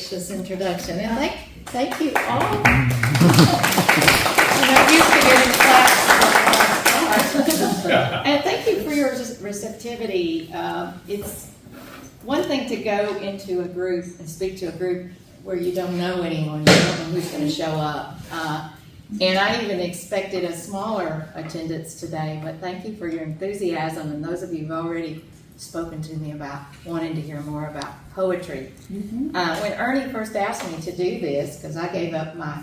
gracious introduction, and thank you all. I'm not used to getting claps. And thank you for your receptivity. It's one thing to go into a group and speak to a group where you don't know anyone, you don't know who's going to show up. And I even expected a smaller attendance today, but thank you for your enthusiasm, and those of you who've already spoken to me about wanting to hear more about poetry. When Ernie first asked me to do this, because I gave up my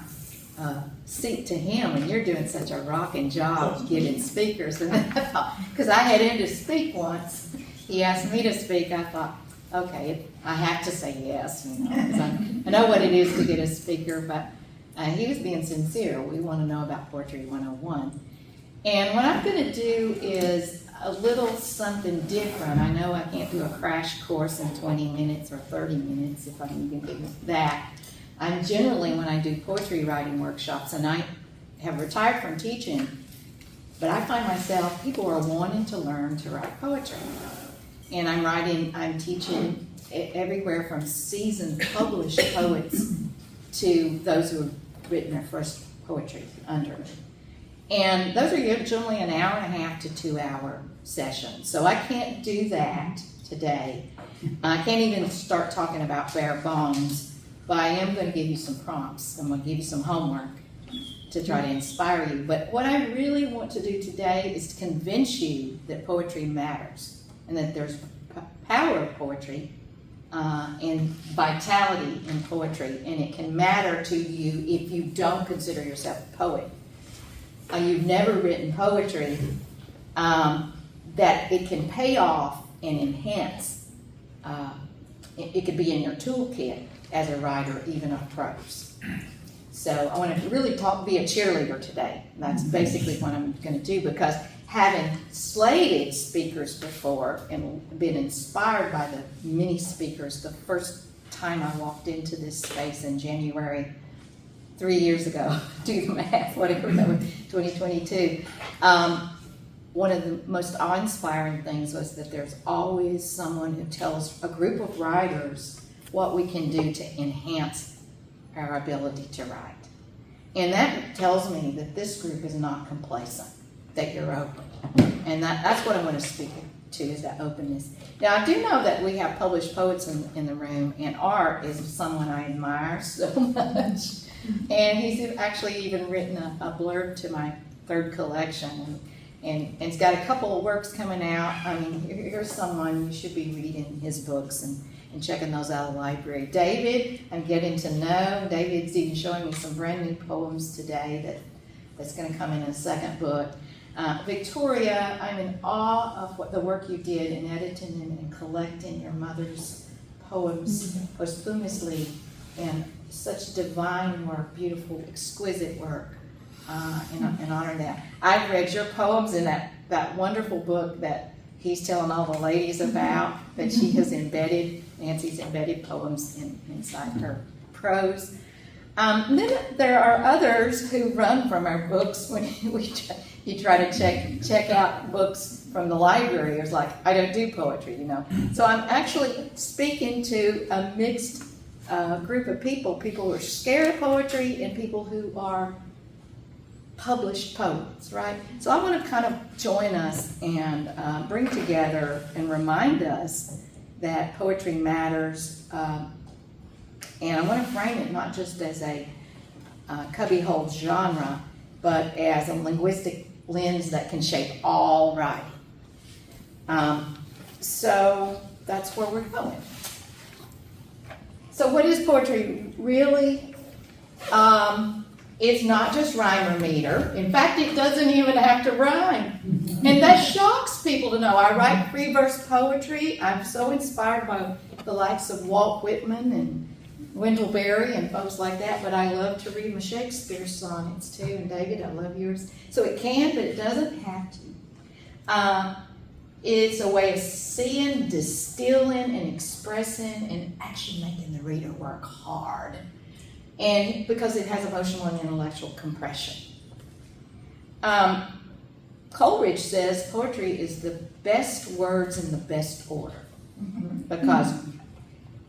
seat to him, and you're doing such a rocking job getting speakers, and then I thought, because I had him to speak once, he asked me to speak, I thought, okay, I have to say yes, you know, 'cause I know what it is to get a speaker, but he was being sincere. We want to know about Poetry 101. And what I'm going to do is a little something different. I know I can't do a crash course in 20 minutes or 30 minutes if I can even do that. I'm generally, when I do poetry writing workshops, and I have retired from teaching, but I find myself, people are wanting to learn to write poetry. And I'm teaching everywhere from seasoned published poets to those who have written their first poetry under me. And those are generally an hour and a half to 2 hour sessions. So I can't do that today. I can't even start talking about bare bones, but I am going to give you some prompts. I'm going to give you some homework to try to inspire you. But what I really want to do today is to convince you that poetry matters and that there's power of poetry and vitality in poetry, and it can matter to you if you don't consider yourself a poet. You've never written poetry, that it can pay off and enhance. It could be in your toolkit as a writer, even of prose. So I want to really be a cheerleader today. That's basically what I'm going to do, because having slated speakers before and been inspired by the many speakers the first time I walked into this space in January 3 years ago, do the math, whatever that was, 2022. One of the most awe-inspiring things was that there's always someone who tells a group of writers what we can do to enhance our ability to write. And that tells me that this group is not complacent, that you're open. And that's what I want to speak to, is that openness. Now, I do know that we have published poets in the room, and Art is someone I admire so much. And he's actually even written a blurb to my third collection, and it's got a couple of works coming out. I mean, here's someone you should be reading his books and checking those out of the library. David, I'm getting to know. David's even showing me some brand new poems today that's going to come in a second book. Victoria, I'm in awe of what the work you did in editing and collecting your mother's poems posthumously, and such divine work, beautiful, exquisite work, in honor of that. I've read your poems in that wonderful book that he's telling all the ladies about, that she has embedded, Nancy's embedded poems inside her prose. Then there are others who run from our books when you try to check out books from the library. It's like, I don't do poetry, you know. So I'm actually speaking to a mixed group of people who are scared of poetry and people who are published poets, right? So I want to kind of join us and bring together and remind us that poetry matters. And I want to frame it not just as a cubbyhole genre, but as a linguistic lens that can shape all writing. So that's where we're going. So what is poetry really? It's not just rhyme or meter. In fact, it doesn't even have to rhyme. And that shocks people to know. I write free verse poetry. I'm so inspired by the likes of Walt Whitman and Wendell Berry and folks like that, but I love to read my Shakespeare sonnets too. And David, I love yours. So it can, but it doesn't have to. It's a way of seeing, distilling, and expressing, and actually making the reader work hard. And because it has emotional and intellectual compression. Coleridge says poetry is the best words in the best order. Because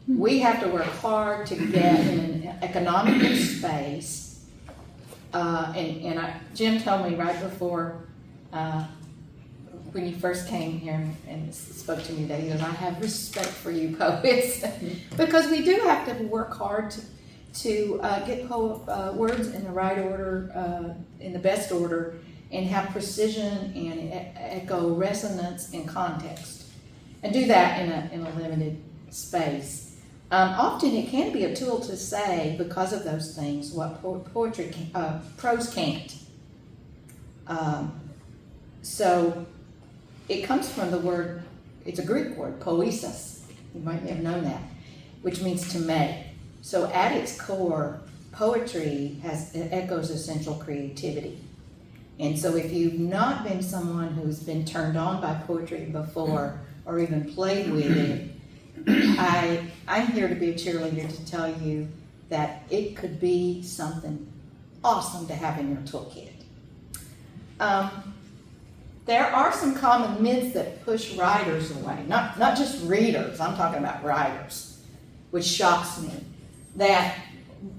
We have to work hard to get in an economical space. Jim told me right before, when you first came here and spoke to me today, he goes, I have respect for you poets. Because we do have to work hard to get words in the right order, in the best order, and have precision and echo resonance and context. And do that in a limited space. Often it can be a tool to say, because of those things, what prose can't. So it comes from the word, it's a Greek word, poiesis. You might have known that, which means to make. So at its core, poetry echoes essential creativity. And so if you've not been someone who's been turned on by poetry before or even played with it, I'm here to be a cheerleader to tell you that it could be something awesome to have in your toolkit. There are some common myths that push writers away, not just readers, I'm talking about writers, which shocks me. That,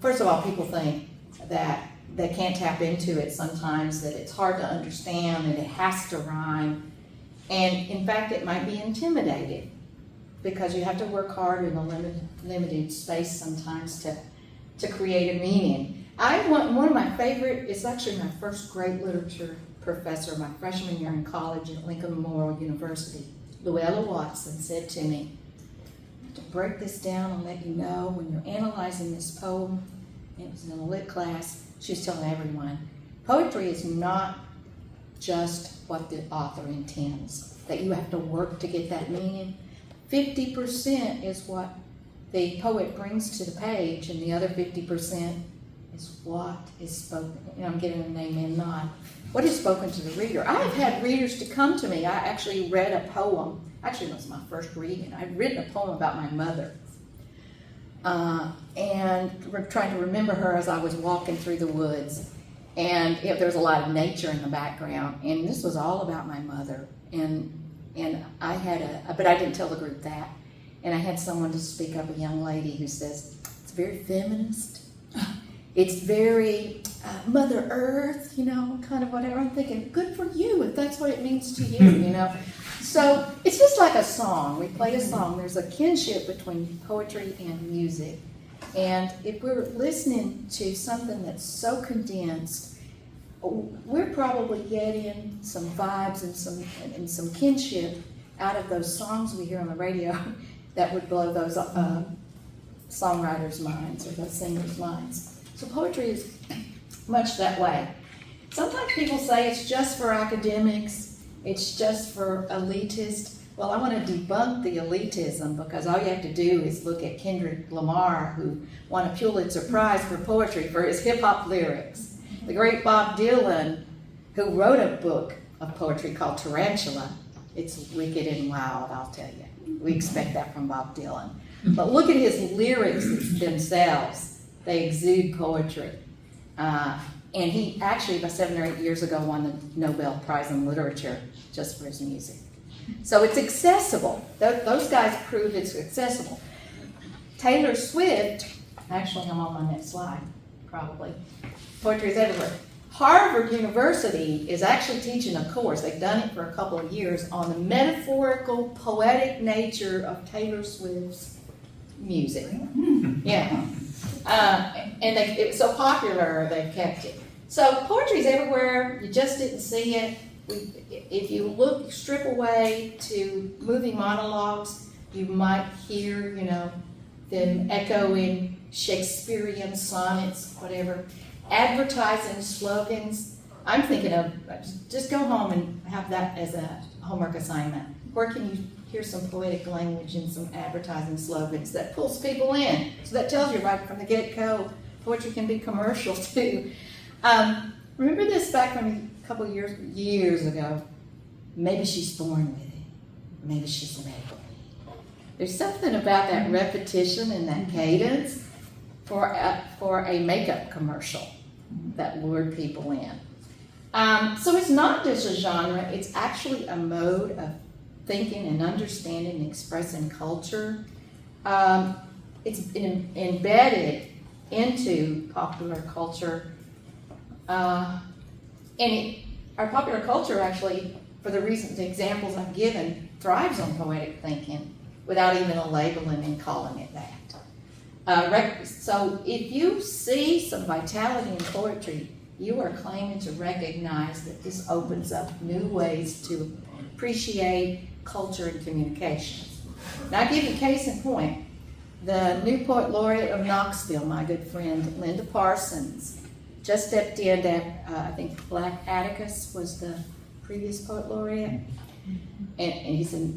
first of all, people think that they can't tap into it sometimes, that it's hard to understand, that it has to rhyme. And in fact, it might be intimidating because you have to work hard in a limited space sometimes to create a meaning. One of my favorite, it's actually my first grade literature professor, my freshman year in college at Lincoln Memorial University, Luella Watson, said to me, to break this down and let you know, when you're analyzing this poem, it was in a lit class, she was telling everyone, poetry is not just what the author intends, that you have to work to get that meaning. 50% is what the poet brings to the page, and the other 50% is what is spoken. I'm getting a name and nod. What is spoken to the reader? I have had readers to come to me. I actually read a poem. Actually, it was my first reading. I'd written a poem about my mother. And we're trying to remember her as I was walking through the woods. And there was a lot of nature in the background. And this was all about my mother. And I had but I didn't tell the group that. And I had someone to speak up, a young lady who says, it's very feminist. It's very Mother Earth, kind of whatever. I'm thinking, good for you if that's what it means to you, So it's just like a song. We play a song. There's a kinship between poetry and music. And if we're listening to something that's so condensed, we're probably getting some vibes and some kinship out of those songs we hear on the radio that would blow those songwriters' minds or those singers' minds. So poetry is much that way. Sometimes people say it's just for academics, it's just for elitists. Well, I want to debunk the elitism, because all you have to do is look at Kendrick Lamar, who won a Pulitzer Prize for poetry for his hip-hop lyrics. The great Bob Dylan, who wrote a book of poetry called Tarantula. It's wicked and wild, I'll tell you. We expect that from Bob Dylan. But look at his lyrics themselves. They exude poetry. And he actually, about 7 or 8 years ago, won the Nobel Prize in Literature just for his music. So it's accessible. Those guys prove it's accessible. Taylor Swift, actually I'm on my next slide, probably. Poetry is everywhere. Harvard University is actually teaching a course, they've done it for a couple of years, on the metaphorical, poetic nature of Taylor Swift's music. Yeah. And it was so popular, they've kept it. So poetry is everywhere. You just didn't see it. If you strip away to movie monologues, you might hear, them echoing Shakespearean sonnets, whatever. Advertising slogans. I'm thinking of, just go home and have that as a homework assignment. Where can you hear some poetic language and some advertising slogans that pulls people in? So that tells you right from the get-go, poetry can be commercial too. Remember this back from a couple years ago? Maybe she's born with it. Maybe she's labeled. There's something about that repetition and that cadence for a makeup commercial that lured people in. So it's not just a genre, it's actually a mode of thinking and understanding and expressing culture. embedded into popular culture. Our popular culture actually, for the recent examples I've given, thrives on poetic thinking without even a labeling and calling it that. So if you see some vitality in poetry, you are claiming to recognize that this opens up new ways to appreciate culture and communications. Now, I'll give you a case in point. The new poet laureate of Knoxville, my good friend Linda Parsons, just stepped in. I think Black Atticus was the previous poet laureate, and he's a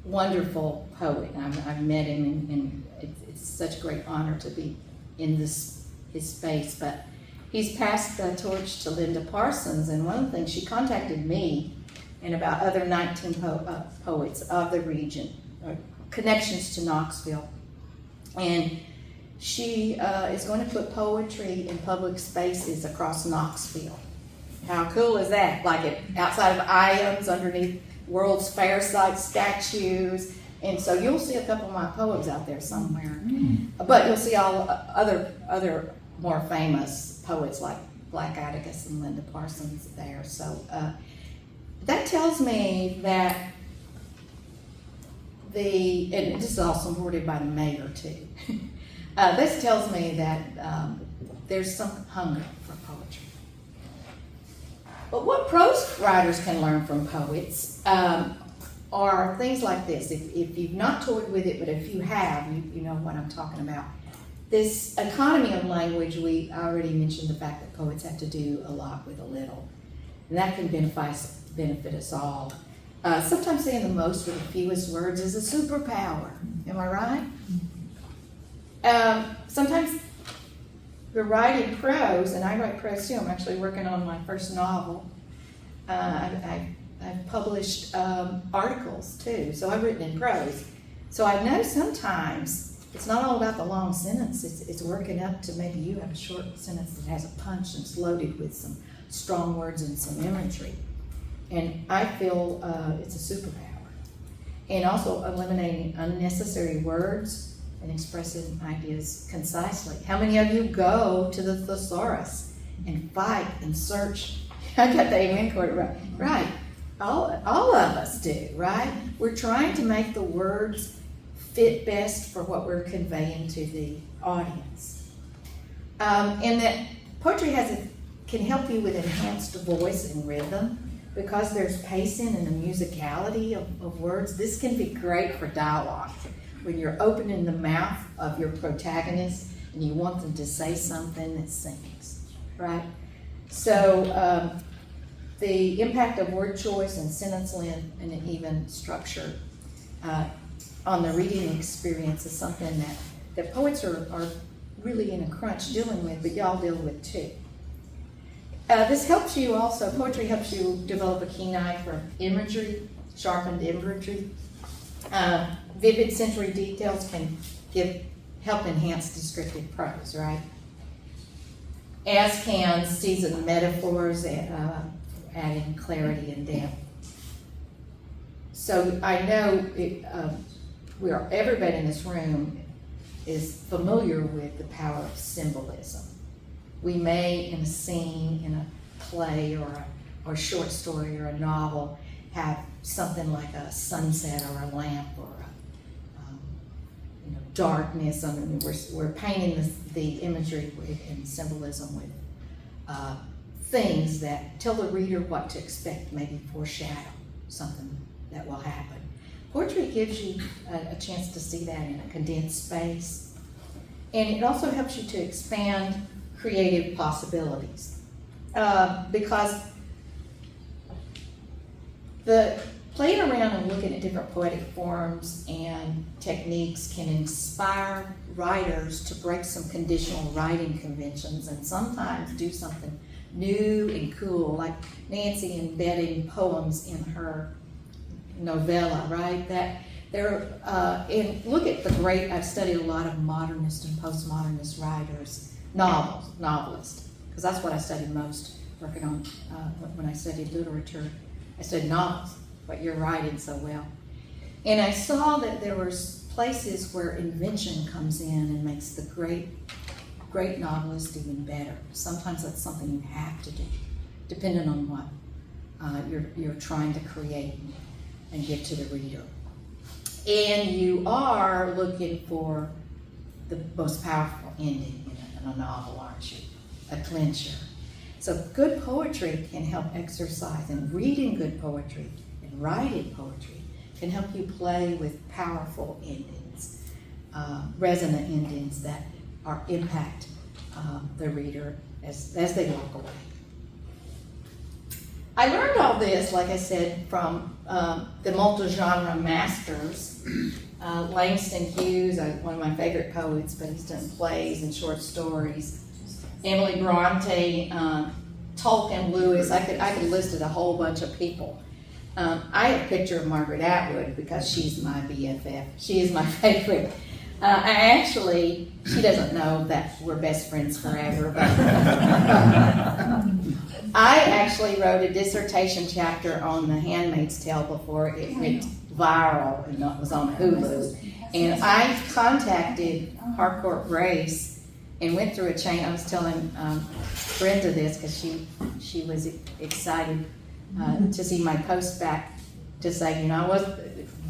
wonderful poet. I've met him, and it's such a great honor to be in his space. But he's passed the torch to Linda Parsons, and one of the things, she contacted me and about other 19 poets of the region, connections to Knoxville. And she is going to put poetry in public spaces across Knoxville. How cool is that? Like outside of Iams, underneath World's Fair site statues. And so you'll see a couple of my poems out there somewhere. But you'll see all other more famous poets like Black Atticus and Linda Parsons there. So that tells me that and this is all supported by the mayor too. This tells me that there's some hunger for poetry. But what prose writers can learn from poets are things like this. If you've not toyed with it, but if you have, you know what I'm talking about. This economy of language, I already mentioned the fact that poets have to do a lot with a little. And that can benefit us all. Sometimes saying the most with the fewest words is a superpower. Am I right? Sometimes we're writing prose, and I write prose too. I'm actually working on my first novel. I've published articles too, so I've written in prose. So I've noticed sometimes it's not all about the long sentence. It's working up to maybe you have a short sentence that has a punch and it's loaded with some strong words and some imagery. And I feel it's a superpower. And also eliminating unnecessary words and expressing ideas concisely. How many of you go to the thesaurus and fight and search? I got the amen chord right. Right. All of us do, right? We're trying to make the words fit best for what we're conveying to the audience. And that poetry can help you with enhanced voice and rhythm. Because there's pacing and a musicality of words, this can be great for dialogue. When you're opening the mouth of your protagonist and you want them to say something that sings, right? So the impact of word choice and sentence length and even structure on the reading experience is something that poets are really in a crunch dealing with, but y'all deal with too. This helps you also, poetry helps you develop a keen eye for imagery, sharpened imagery. Vivid sensory details can help enhance descriptive prose, right? As can seasoned metaphors, adding clarity and depth. So I know everybody in this room is familiar with the power of symbolism. We may, in a scene, in a play or a short story or a novel, have something like a sunset or a lamp or darkness. I mean, we're painting the imagery and symbolism with things that tell the reader what to expect, maybe foreshadow something that will happen. Poetry gives you a chance to see that in a condensed space, and it also helps you to expand creative possibilities, because the playing around and looking at different poetic forms and techniques can inspire writers to break some conditional writing conventions and sometimes do something new and cool, like Nancy embedding poems in her novella, right? And look at I've studied a lot of modernist and postmodernist writers, novelists, because that's what I studied most, working on, when I studied literature. I studied novels, but you're writing so well. And I saw that there was places where invention comes in and makes the great novelist even better. Sometimes that's something you have to do, depending on what you're trying to create and give to the reader. And you are looking for the most powerful ending in a novel, aren't you? A clincher. So good poetry can help exercise, and reading good poetry and writing poetry can help you play with powerful endings, resonant endings that impact the reader as they walk away. I learned all this, like I said, from the multi-genre masters. Langston Hughes, one of my favorite poets, but he's done plays and short stories. Emily Bronte, Tolkien, Lewis. I could list a whole bunch of people. I have a picture of Margaret Atwood because she's my BFF. She is my favorite. She doesn't know that we're best friends forever, but I actually wrote a dissertation chapter on The Handmaid's Tale before it went viral and it was on Hulu. And I contacted Harcourt Brace and went through a chain. I was telling Brenda this because she was excited to see my post back to say,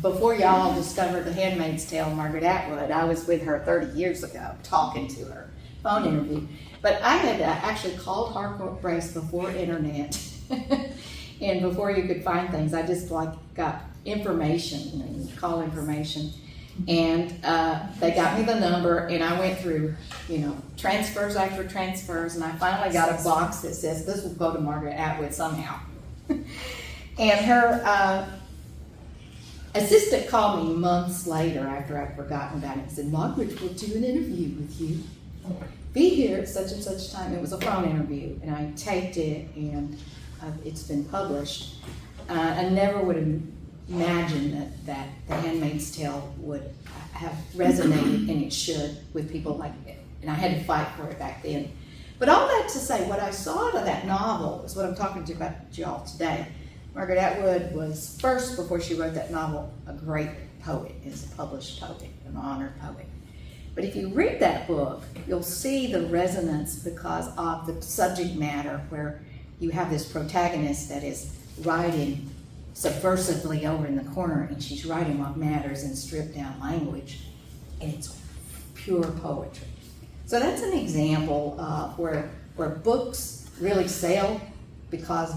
before y'all discovered The Handmaid's Tale, Margaret Atwood, I was with her 30 years ago, talking to her, phone interview. But I had actually called Harcourt Brace before internet, and before you could find things. I just got information, call information, and they got me the number, and I went through, transfers after transfers, and I finally got a box that says this will go to Margaret Atwood somehow. And her assistant called me months later after I'd forgotten about it and said, Margaret will do an interview with you. Be here at such and such time. It was a phone interview, and I taped it, and it's been published. I never would have imagined that The Handmaid's Tale would have resonated, and it should, with people like it. And I had to fight for it back then. But all that to say, what I saw out of that novel is what I'm talking to you about y'all today. Margaret Atwood was first, before she wrote that novel, a great poet, is a published poet, an honored poet. But if you read that book, you'll see the resonance because of the subject matter, where you have this protagonist that is writing subversively over in the corner, and she's writing what matters in stripped down language, and it's pure poetry. So that's an example of where books really sell because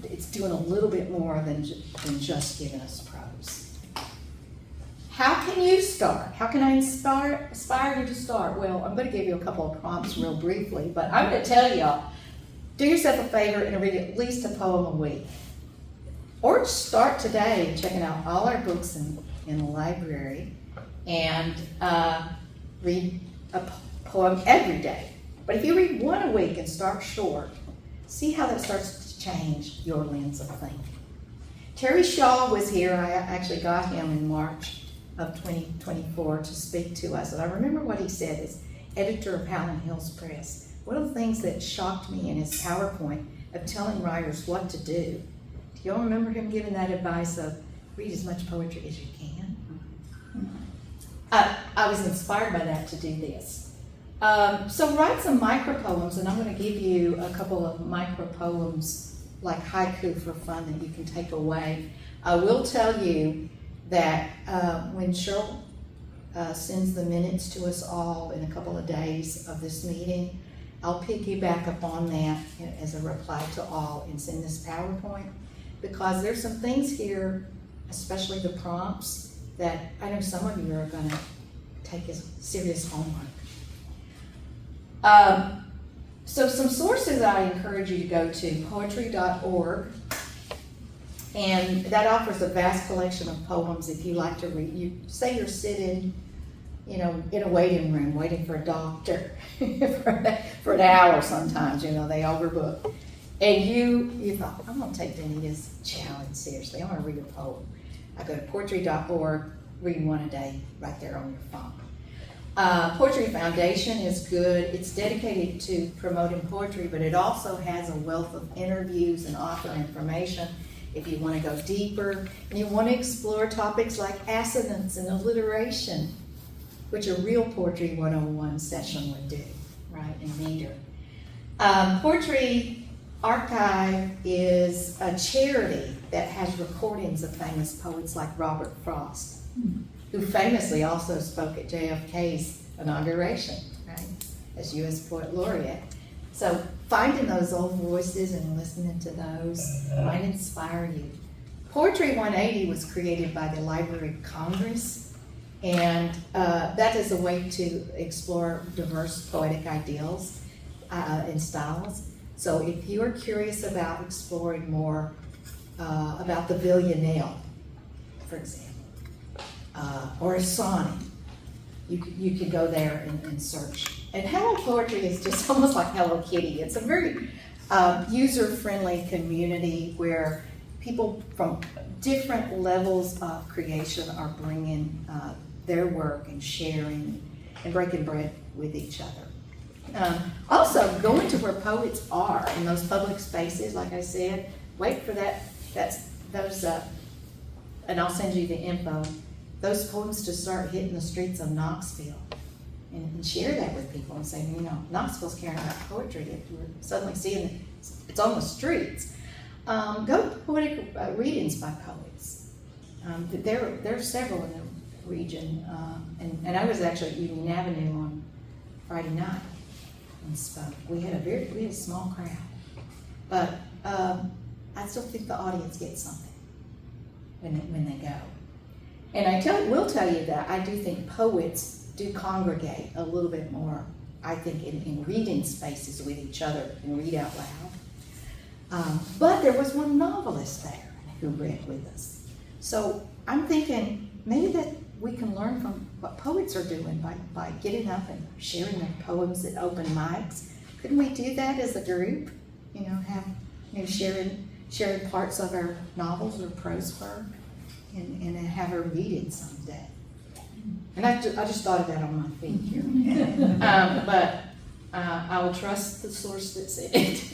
it's doing a little bit more than just giving us prose. How can you start? How can I inspire you to start? Well, I'm going to give you a couple of prompts real briefly, but I'm going to tell y'all, do yourself a favor and read at least a poem a week. Or start today checking out all our books in the library and read a poem every day. But if you read one a week and start short, see how that starts to change your lens of thinking. Terry Shaw was here. I actually got him in March of 2024 to speak to us. And I remember what he said as editor of Howland Hills Press. One of the things that shocked me in his PowerPoint of telling writers what to do. Do y'all remember him giving that advice of read as much poetry as you can? I was inspired by that to do this. So write some micropoems, and I'm going to give you a couple of micropoems like haiku for fun that you can take away. I will tell you that when Cheryl sends the minutes to us all in a couple of days of this meeting, I'll piggyback upon that as a reply to all and send this PowerPoint, because there's some things here, especially the prompts, that I know some of you are going to take as serious homework. So some sources I encourage you to go to, poetry.org, and that offers a vast collection of poems if you like to read. You say you're sitting, in a waiting room waiting for a doctor for an hour sometimes, they overbook. And you thought, I'm going to take Danita's challenge seriously. I want to read a poem. I go to poetry.org, read one a day right there on your phone. Poetry Foundation is good. It's dedicated to promoting poetry, but it also has a wealth of interviews and author information. if you want to go deeper, and you want to explore topics like assonance and alliteration, which a real Poetry 101 session would do, right, and meter. Poetry Archive is a charity that has recordings of famous poets like Robert Frost, who famously also spoke at JFK's inauguration, right, as U.S. Poet Laureate. So finding those old voices and listening to those might inspire you. Poetry 180 was created by the Library of Congress, and that is a way to explore diverse poetic ideals and styles. So if you are curious about exploring more about the Villanelle, for example, or a sonnet, you can go there and search. And Hello Poetry is just almost like Hello Kitty. It's a very user-friendly community where people from different levels of creation are bringing their work and sharing and breaking bread with each other. Also, going to where poets are in those public spaces, like I said, wait for that. And I'll send you the info. Those poems to start hitting the streets of Knoxville, and share that with people and say, Knoxville's caring about poetry. We're suddenly seeing it's on the streets. Go to poetic readings by poets. There are several in the region, and I was actually at Union Avenue on Friday night and spoke. We had a small crowd, but I still think the audience gets something when they go. And I will tell you that I do think poets do congregate a little bit more, I think, in reading spaces with each other and read out loud. But there was one novelist there who read with us. So I'm thinking maybe that we can learn from what poets are doing by getting up and sharing their poems at open mics. Couldn't we do that as a group? Sharing parts of our novels or prose work and have her read it someday. And I just thought of that on my feet here. But I will trust the source that's in it.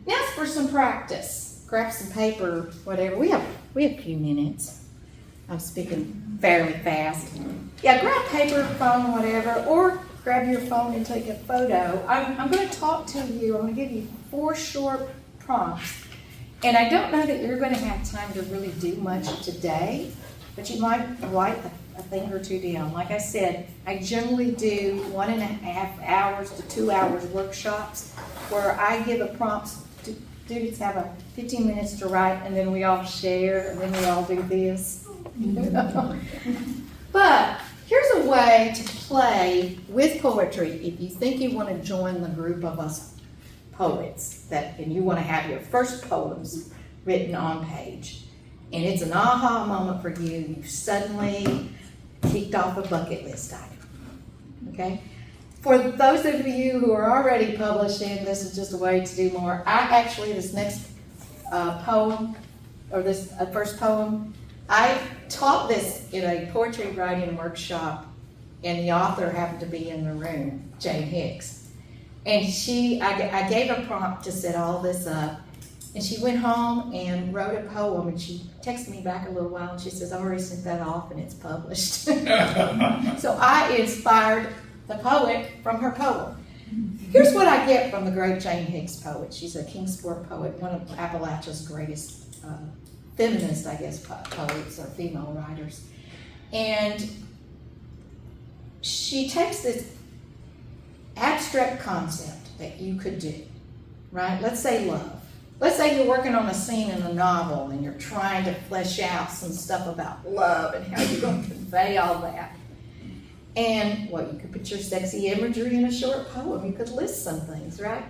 Now for some practice. Grab some paper, whatever. We have a few minutes. I'm speaking fairly fast. Yeah, grab paper, phone, whatever, or grab your phone and take a photo. I'm going to talk to you. I'm going to give you 4 short prompts. And I don't know that you're going to have time to really do much today, but you might write a thing or two down. Like I said, I generally do 1.5 hours to 2 hours workshops where I give a prompt. Students have 15 minutes to write, and then we all share, and then we all do this. But here's a way to play with poetry if you think you want to join the group of us poets and you want to have your first poems written on page. And it's an aha moment for you. You've suddenly kicked off a bucket list item. Okay? For those of you who are already publishing, this is just a way to do more. This next poem, or this first poem, I taught this in a poetry writing workshop, and the author happened to be in the room, Jane Hicks. And I gave a prompt to set all this up, and she went home and wrote a poem, and she texted me back a little while, and she says, I already sent that off, and it's published. So I inspired the poet from her poem. Here's what I get from the great Jane Hicks poet. She's a Kingsport poet, one of Appalachia's greatest feminist, I guess, poets or female writers. And she takes this abstract concept that you could do, right? Let's say love. Let's say you're working on a scene in a novel and you're trying to flesh out some stuff about love and how you're going to convey all that. And, you could put your sexy imagery in a short poem. You could list some things, right?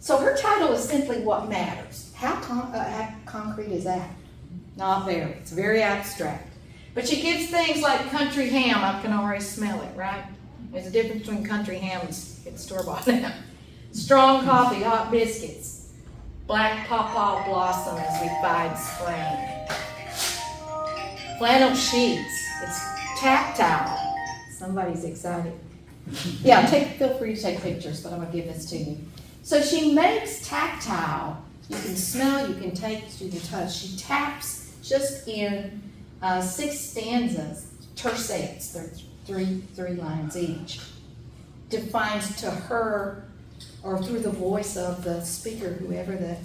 So her title is simply What Matters. How concrete is that? Not very. It's very abstract. But she gives things like country ham. I can already smell it, right? There's a difference between country ham and store-bought ham. Strong coffee, hot biscuits, black pawpaw blossom as we bide spring. Flannel sheets. It's tactile. Somebody's excited. Yeah, feel free to take pictures, but I'm going to give this to you. So she makes tactile You can smell, you can taste, you can touch. She taps just in 6 stanzas, tercets, they're three lines each, defines to her, or through the voice of the speaker, whoever the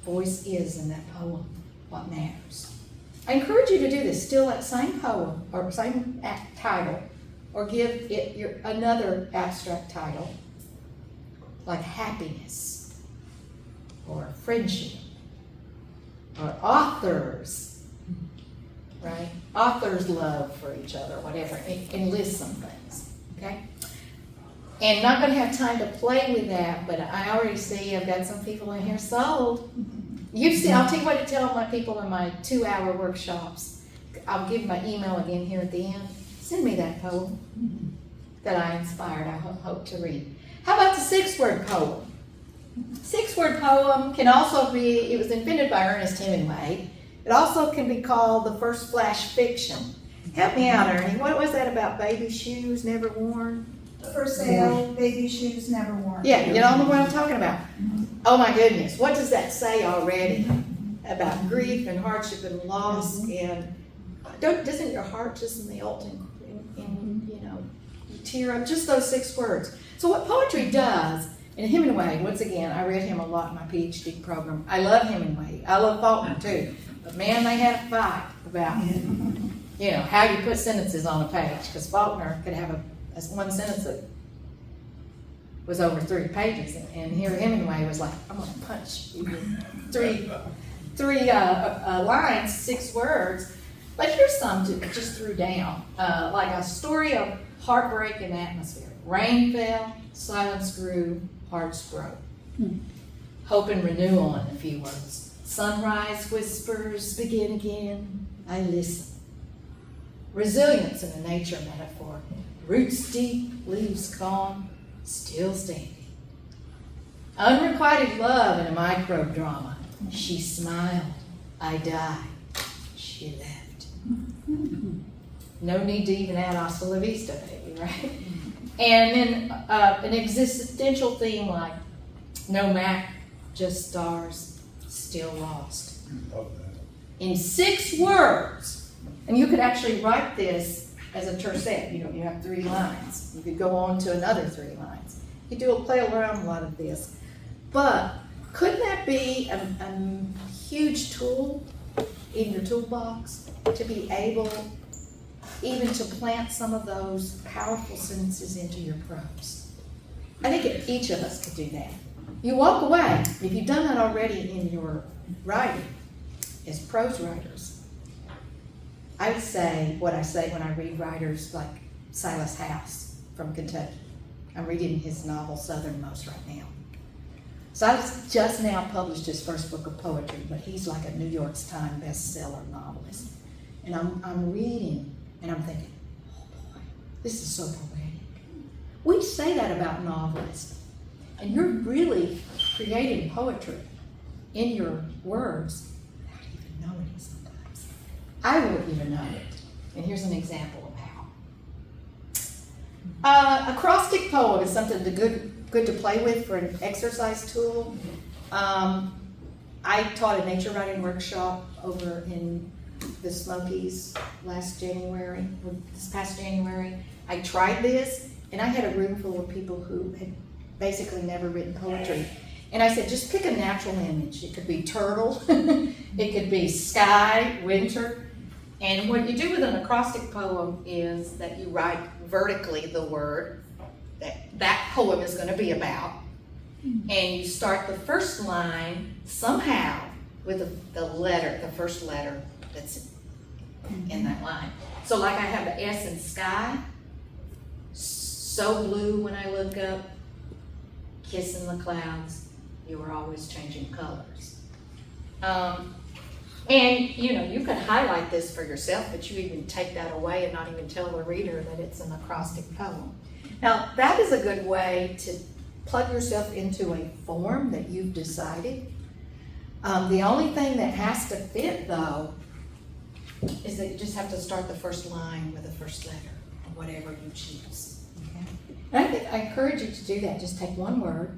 voice is in that poem, what matters. I encourage you to do this, steal that same poem, or same title, or give it another abstract title, like happiness, or friendship, or authors, right? Authors' love for each other, whatever, and list some things, okay? And not gonna have time to play with that, but I already see I've got some people in here sold. I'll tell you what to tell my people in my 2-hour workshops. I'll give my email again here at the end. Send me that poem that I inspired, I hope to read. How about the 6-word poem? 6-word poem can also be, it was invented by Ernest Hemingway. It also can be called the first flash fiction. Help me out, Ernie. What was that about baby shoes never worn? For sale, baby shoes never worn. Yeah, you know what I'm talking about. Oh my goodness, what does that say already about grief and hardship and loss? And doesn't your heart just melt and you know, you tear up? Just those 6 words. So what poetry does, and Hemingway, once again, I read him a lot in my PhD program. I love Hemingway. I love Faulkner too. But man, they had a fight about, you know, how you put sentences on a page. Because Faulkner could have one sentence that was over 3 pages, and here Hemingway was like, I'm gonna punch you. Three lines, 6 words. But here's some that just threw down, like a story of heartbreak and atmosphere. Rain fell, silence grew, hearts grow. Hope and renewal in a few words. Sunrise whispers, begin again, I listen. Resilience in a nature metaphor. Roots deep, leaves gone, still standing. Unrequited love in a micro drama. She smiled, I died, she left. No need to even add hasta la vista, baby, right? And then an existential theme like no map, just stars, still lost. In 6 words, and you could actually write this as a tercet. You have 3 lines. You could go on to another 3 lines. You play around a lot of this. But couldn't that be a huge tool in your toolbox to be able even to plant some of those powerful sentences into your prose? I think each of us could do that. You walk away, if you've done that already in your writing as prose writers, I would say what I say when I read writers like Silas House from Kentucky. I'm reading his novel Southernmost right now. Silas just now published his first book of poetry, but he's like a New York Times bestseller novelist. And I'm reading and I'm thinking, oh boy, this is so poetic. We say that about novelists, and you're really creating poetry in your words without even knowing it sometimes. I wouldn't even know it. And here's an example of how. Acrostic poem is something good to play with for an exercise tool. I taught a nature writing workshop over in the Smokies this past January. I tried this, and I had a room full of people who had basically never written poetry. And I said, just pick a natural image. It could be turtle, it could be sky, winter. And what you do with an acrostic poem is that you write vertically the word that poem is going to be about. And you start the first line somehow with the first letter that's in that line. So like I have the S in sky, so blue when I look up, kissing the clouds, you are always changing colors. And you could highlight this for yourself, but you even take that away and not even tell the reader that it's an acrostic poem. Now, that is a good way to plug yourself into a form that you've decided. The only thing that has to fit, though, is that you just have to start the first line with the first letter, or whatever you choose. Okay? And I encourage you to do that. Just take one word.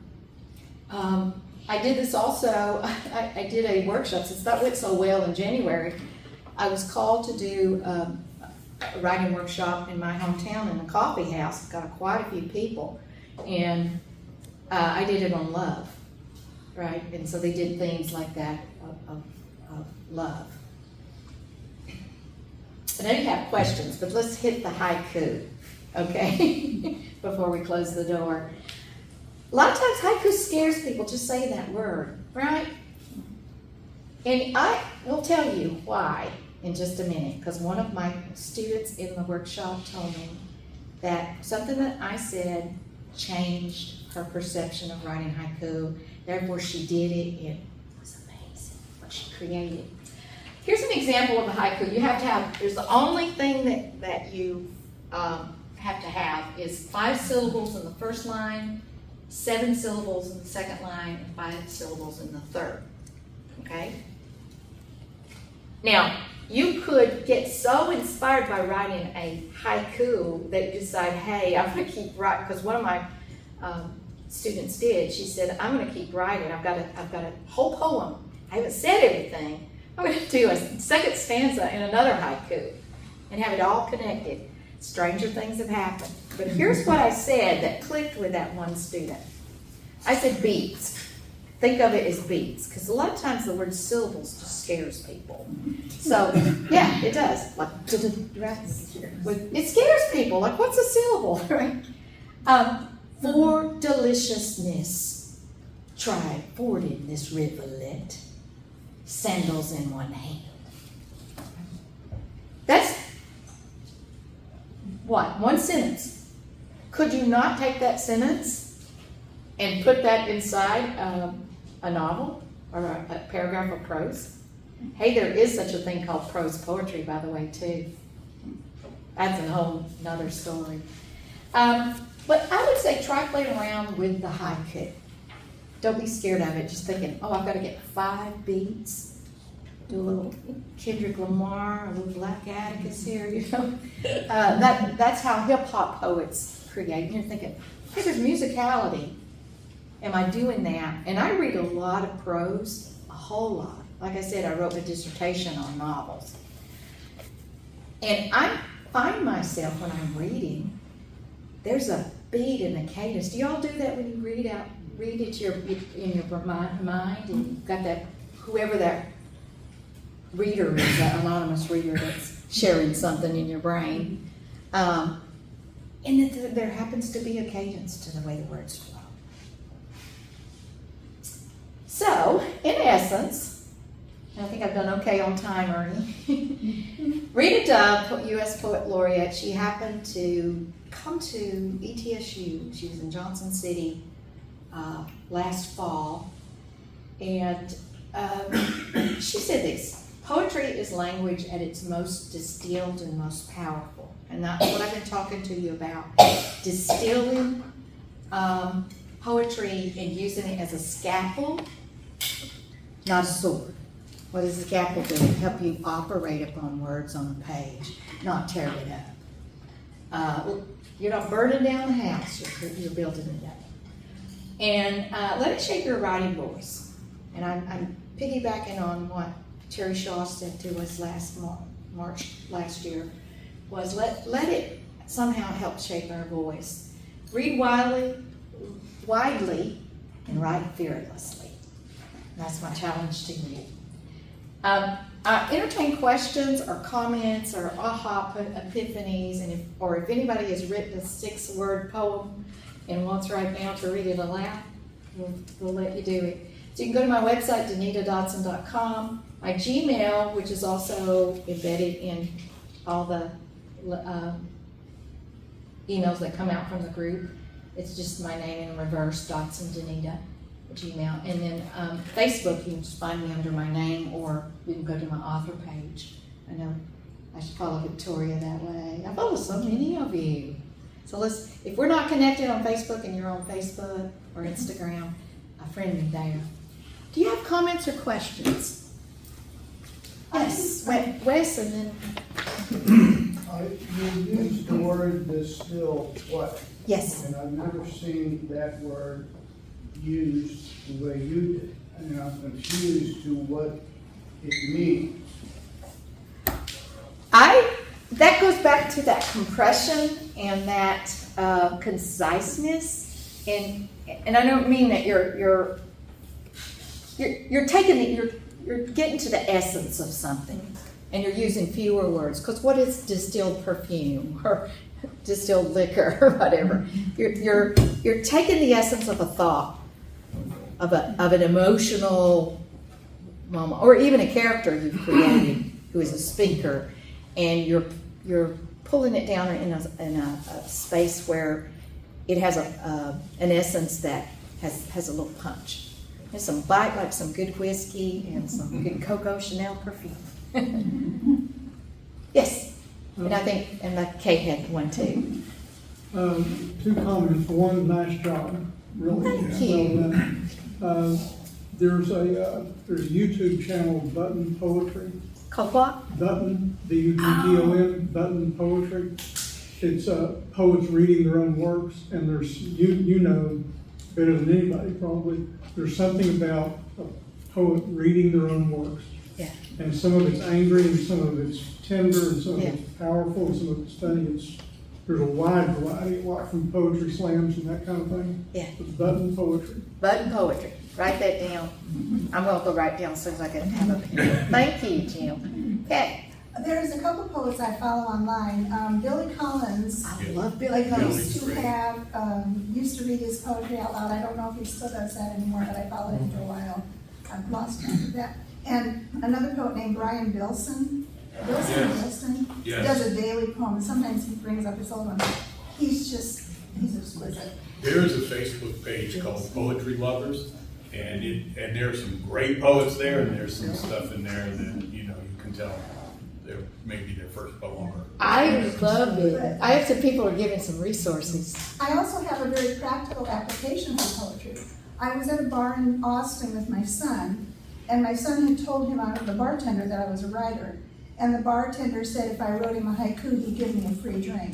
I did this also, I did a workshop, since that went so well in January. I was called to do a writing workshop in my hometown in a coffee house. Got quite a few people, and I did it on love, right? And so they did things like that of love. I know you have questions, but let's hit the haiku, okay? Before we close the door. A lot of times haiku scares people, just say that word, right? And I will tell you why in just a minute, because one of my students in the workshop told me that something that I said changed her perception of writing haiku. Therefore, she did it. It was amazing what she created. Here's an example of a haiku. You have to have, there's the only thing that you have to have is 5 syllables in the first line, 7 syllables in the second line, and 5 syllables in the third, okay? Now, you could get so inspired by writing a haiku that you decide, hey, I'm gonna keep writing, because one of my students did. She said, I'm gonna keep writing. I've got a whole poem. I haven't said everything. I'm gonna do a second stanza in another haiku and have it all connected. Stranger things have happened. But here's what I said that clicked with that one student. I said with. Think of it as beats, because a lot of times the word syllables just scares people. So, yeah, it does. Like, right? It scares people. Like, what's a syllable, right? For deliciousness, try fording this rivulet, sandals in one hand. That's what? One sentence. Could you not take that sentence and put that inside a novel or a paragraph of prose? Hey, there is such a thing called prose poetry, by the way, too. That's a whole nother story. But I would say try playing around with the haiku. Don't be scared of it. Just thinking, oh, I've got to get 5 beats. Do a little Kendrick Lamar, a little Black Atticus here, you know. That's how hip-hop poets create. You're thinking, hey, there's musicality. Am I doing that? And I read a lot of prose, a whole lot. Like I said, I wrote a dissertation on novels. And I find myself when I'm reading, there's a beat and a cadence. Do y'all do that when you read it in your mind, and you've got that, whoever that reader is, that anonymous reader that's sharing something in your brain, and that there happens to be a cadence to the way the words flow. So, in essence, and I think I've done okay on time, Ernie. Rita Dove, U.S. Poet Laureate, she happened to come to ETSU. She was in Johnson City last fall, and she said this: poetry is language at its most distilled and most powerful. And that's what I've been talking to you about. Distilling poetry and using it as a scaffold, not a sword. What does the scaffold do? Help you operate upon words on the page, not tear it up. You're not burning down the house, you're building it up. And let it shape your writing voice. And I'm piggybacking on what Terry Shaw said to us March last year, was let it somehow help shape our voice. Read widely, and write fearlessly. That's my challenge to you. Entertain questions or comments or aha epiphanies, and if anybody has written a 6-word poem and wants right now to read it aloud, we'll let you do it. So you can go to my website, danitadodson.com. My Gmail, which is also embedded in all the emails that come out from the group. It's just my name in reverse, Dodson Danita, Gmail. And then Facebook, you can just find me under my name, or you can go to my author page. I know I should follow Victoria that way. I follow so many of you. So if we're not connected on Facebook and you're on Facebook or Instagram, friend me there. Do you have comments or questions? Yes, Wes, and then. You used the word distill twice. Yes. And I've never seen that word used the way you did, and I'm confused to what it means. That goes back to that compression and that conciseness, and I don't mean that you're getting to the essence of something, and you're using fewer words. Because what is distilled perfume or distilled liquor or whatever? You're taking the essence of a thought, of an emotional moment, or even a character you've created who is a speaker, and you're pulling it down in a space where it has an essence that has a little punch. There's some bite, like some good whiskey and some good Coco Chanel perfume. Yes, and I think, and Kate had one too. 2 comments. One, nice job. Really. Thank you. Well done. There's a YouTube channel, Button Poetry. Called what? Button, Button, Button Poetry. It's poets reading their own works, and there's, you know better than anybody probably, there's something about a poet reading their own works. Yeah. And some of it's angry, and some of it's tender, and some of Yeah. it's powerful, and some of it's funny. There's a wide variety, a lot from poetry slams and that kind of thing. Yeah. It's Button Poetry. Button Poetry. Write that down. I'm going to go write down as soon as I can have a pen. Thank you, Jim. Okay. There's a couple poets I follow online. Billy Collins. I love Billy Like, Collins. used to have, used to read his poetry out loud. I don't know if he still does that anymore, but I followed him for a while. I've lost track of that. And another poet named Brian Bilson. Bilson Yes. does a daily poem. Sometimes he brings up his old one. He's exquisite. There is a Facebook page called Poetry Lovers, and there are some great poets there, and there's some stuff in there that, you can tell they're maybe their first poem. I love it. I have some people are giving some resources. I also have a very practical application for poetry. I was at a bar in Austin with my son, and my son had told the bartender that I was a writer. And the bartender said if I wrote him a haiku, he'd give me a free drink.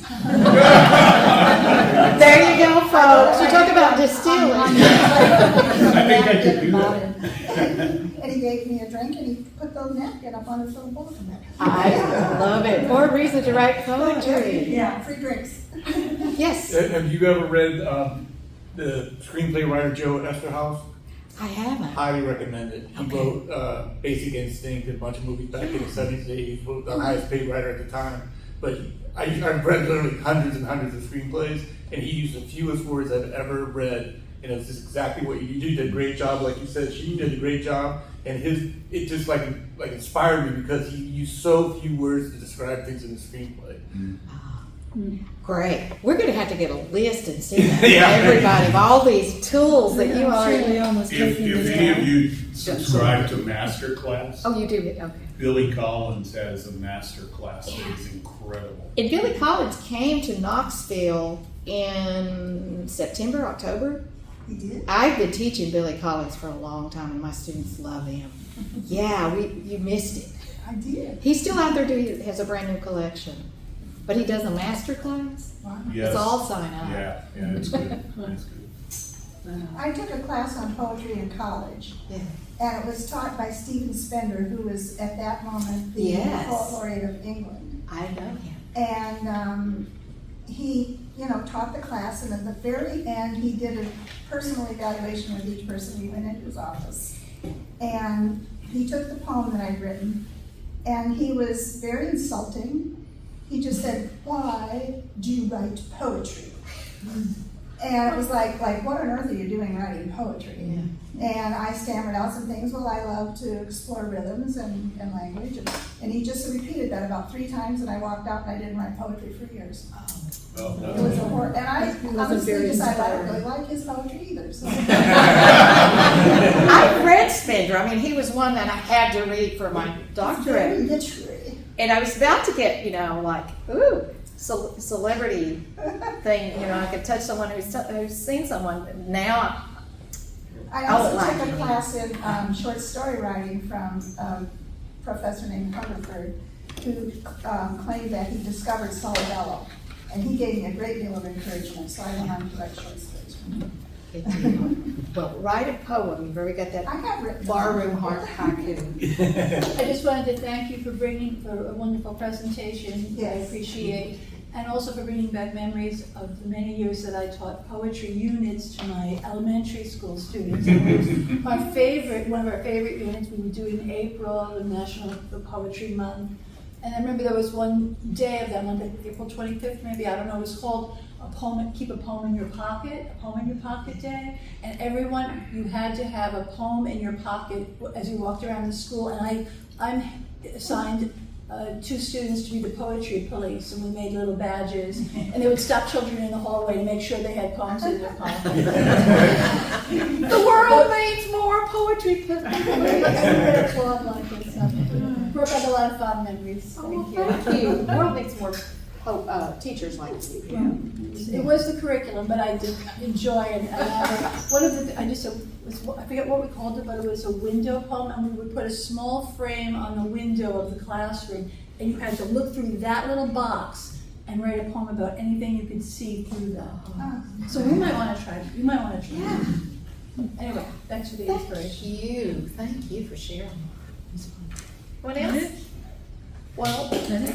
There you go, folks. You talk about distilling. I think I could do that. And he gave me a drink, and he put the napkin up on his little bulletin board. I love it. More reason to write poetry. Yeah, free drinks. Yes, Have you ever read the screenplay writer Joe Esterhaus? I haven't. Highly recommend it. He Okay. wrote Basic Instinct and a bunch of movies back in the 70s. He was the highest paid writer at the time. But I've read literally hundreds and hundreds of screenplays, and he used the fewest words I've ever read. And it's just exactly what you did a great job, like you said. She did a great job, and it just like inspired me because he used so few words to describe things in the screenplay. Great. We're going to have to get a list and send that to Yeah. everybody of all these tools that you are. If any of you subscribe to Masterclass, Oh, you do it. Okay. Billy Collins has a Masterclass that is incredible. And Billy Collins came to Knoxville in September, October. He did? I've been teaching Billy Collins for a long time, and my students love him. Yeah, you missed it. I did. He's still out there has a brand new collection, but he does a master class. Wow. Yes. It's all sign up. Yeah, it's good. It's good. I took a class on poetry in college. Yeah. And it was taught by Stephen Spender, who was at that moment the Yes. poet laureate of England. I know him. And he, taught the class, and at the very end, he did a personal evaluation with each person. He went into his office, and he took the poem that I'd written, and he was very insulting. He just said, "Why do you write poetry?" And it was like, what on earth are you doing writing poetry? Yeah. And I stammered out some things. Well, I love to explore rhythms and language. And he just repeated that about 3 times, and I walked out and I didn't write poetry for years. Oh, It was a horror. And I honestly very decided I don't inspiring. really like his poetry either. So. I've read Spender. I mean, he was one that I had to read for my Very doctorate. literary. And I was about to get, celebrity thing, I could touch someone who's seen someone. Now, I Oh, also like took a it. class in short story writing from a professor named Hungerford, who claimed that he discovered Solobello. And he gave me a great deal of encouragement, so I went on to write short stories. It did. Well, write a poem. You've already got I that have written. barroom heart haiku. I just wanted to thank you for a wonderful presentation. I Yes. appreciate, and also for bringing back memories of the many years that I taught poetry units to my elementary school students. And it was one of our favorite units we would do in April, the National Poetry Month. And I remember there was one day of them, on April 25th maybe, I don't know, it was called Keep a Poem in Your Pocket, a Poem in Your Pocket Day. And everyone, you had to have a poem in your pocket as you walked around the school. And I'm assigned 2 students to be the poetry police, and we made little badges. And they would stop children in the hallway to make sure they had poems in their pocket. The world needs more poetry. Everybody applaud like this. Brooke, I have a lot of fond memories. Thank you. Thank you. The world needs more teachers like you. Yeah. It was the curriculum, but I did enjoy it. One of the, I forget what we called it, but it was a window poem, and we would put a small frame on the window of the classroom, and you had to look through that little box and write a poem about anything you could see through that. So we might want to try. You might want to try. Yeah. Anyway, thanks for the Thank inspiration. you. Thank you for sharing. What else? Well, Thank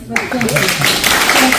you.